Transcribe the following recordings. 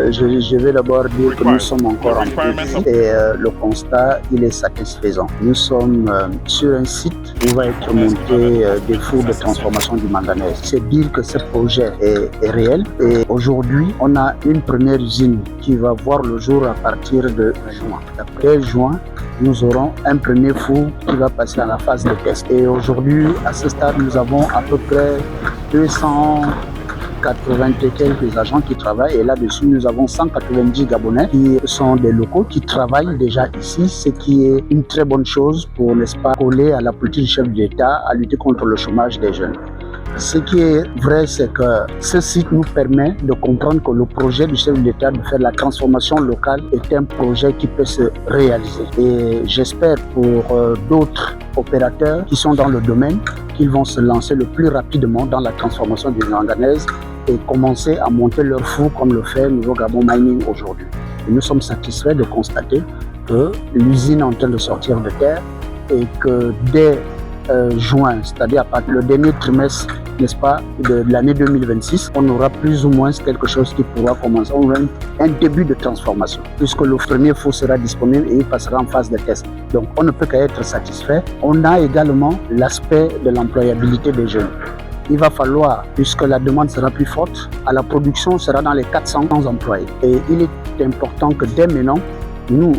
Je vais d'abord dire que nous sommes encore en Tunisie et le constat, il est satisfaisant. Nous sommes sur un site où va être monté des fours de transformation du manganèse. C'est dire que ce projet est réel et aujourd'hui, on a une première usine qui va voir le jour à partir de juin. Après juin, nous aurons un premier four qui va passer à la phase de test. Et aujourd'hui, à ce stade, nous avons à peu près 280 et quelques agents qui travaillent et là-dessus nous avons 190 Gabonais qui sont des locaux qui travaillent déjà ici, ce qui est une très bonne chose pour, n'est-ce pas, coller à la politique du chef de l'État à lutter contre le chômage des jeunes. Ce qui est vrai, c'est que ce site nous permet de comprendre que le projet du chef de l'État de faire la transformation locale est un projet qui peut se réaliser. Et j'espère pour d'autres opérateurs qui sont dans le domaine qu'ils vont se lancer le plus rapidement dans la transformation du manganèse et commencer à monter leur four comme le fait Nouveau Gabon Mining aujourd'hui. Et nous sommes satisfaits de constater que l'usine est en train de sortir de terre et que dès juin, c'est-à-dire à partir du dernier trimestre, n'est-ce pas, de l'année 2026, on aura plus ou moins quelque chose qui pourra commencer. On aura un début de transformation, puisque le premier four sera disponible et il passera en phase de test. Donc on ne peut qu'être satisfait. On a également l'aspect de l'employabilité des jeunes. Il va falloir, puisque la demande sera plus forte, à la production sera dans les 400 employés. Et il est important que dès maintenant, nous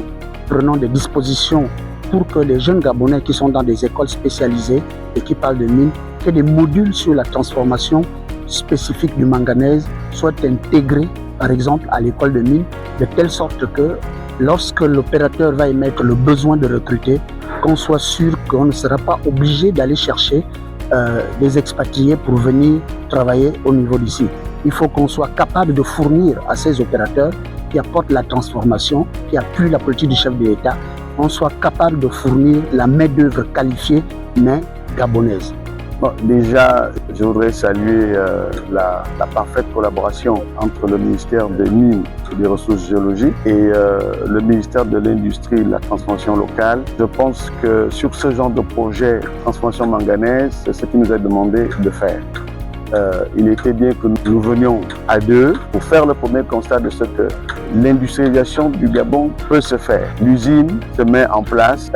prenons des dispositions pour que les jeunes Gabonais qui sont dans des écoles spécialisées et qui parlent de mines, que des modules sur la transformation spécifique du manganèse soient intégrés, par exemple, à l'école de mines, de telle sorte que lorsque l'opérateur va émettre le besoin de recruter, qu'on soit sûr qu'on ne sera pas obligé d'aller chercher des expatriés pour venir travailler au niveau d'ici. Il faut qu'on soit capable de fournir à ces opérateurs qui apportent la transformation, qui appuient la politique du chef de l'État, on soit capable de fournir la main-d'œuvre qualifiée, mais gabonaise. Bon, déjà, je voudrais saluer la parfaite collaboration entre le ministère des Mines et des Ressources géologiques et le ministère de l'Industrie et de la Transformation locale. Je pense que sur ce genre de projet, transformation manganèse, c'est ce qui nous est demandé de faire. Il était bien que nous venions à deux pour faire le premier constat de ce que l'industrialisation du Gabon peut se faire. L'usine se met en place.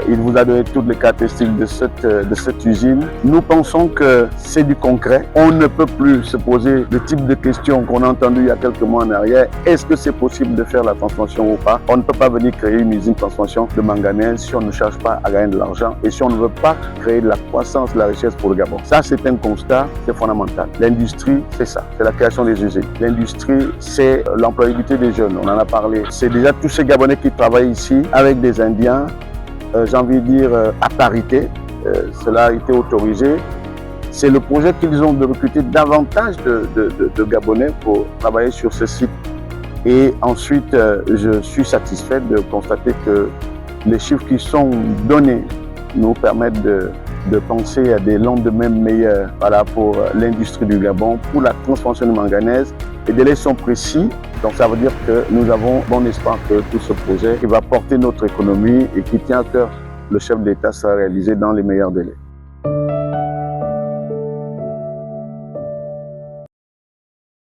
Il vous a donné toutes les caractéristiques de cette usine. Nous pensons que c'est du concret. On ne peut plus se poser le type de questions qu'on a entendues il y a quelques mois en arrière. Est-ce que c'est possible de faire la transformation ou pas? On ne peut pas venir créer une usine de transformation de manganèse si on ne cherche pas à gagner de l'argent et si on ne veut pas créer de la croissance, de la richesse pour le Gabon. Ça, c'est un constat, c'est fondamental. L'industrie, c'est ça, c'est la création des usines. L'industrie, c'est l'employabilité des jeunes, on en a parlé. C'est déjà tous ces Gabonais qui travaillent ici avec des Indiens, j'ai envie de dire à parité. Cela a été autorisé. C'est le projet qu'ils ont de recruter davantage de Gabonais pour travailler sur ce site. Et ensuite, je suis satisfait de constater que les chiffres qui sont donnés nous permettent de penser à des lendemains meilleurs, voilà, pour l'industrie du Gabon, pour la transformation du manganèse. Les délais sont précis, donc ça veut dire que nous avons bon espoir que tout ce projet qui va porter notre économie et qui tient à cœur le chef d'État sera réalisé dans les meilleurs délais.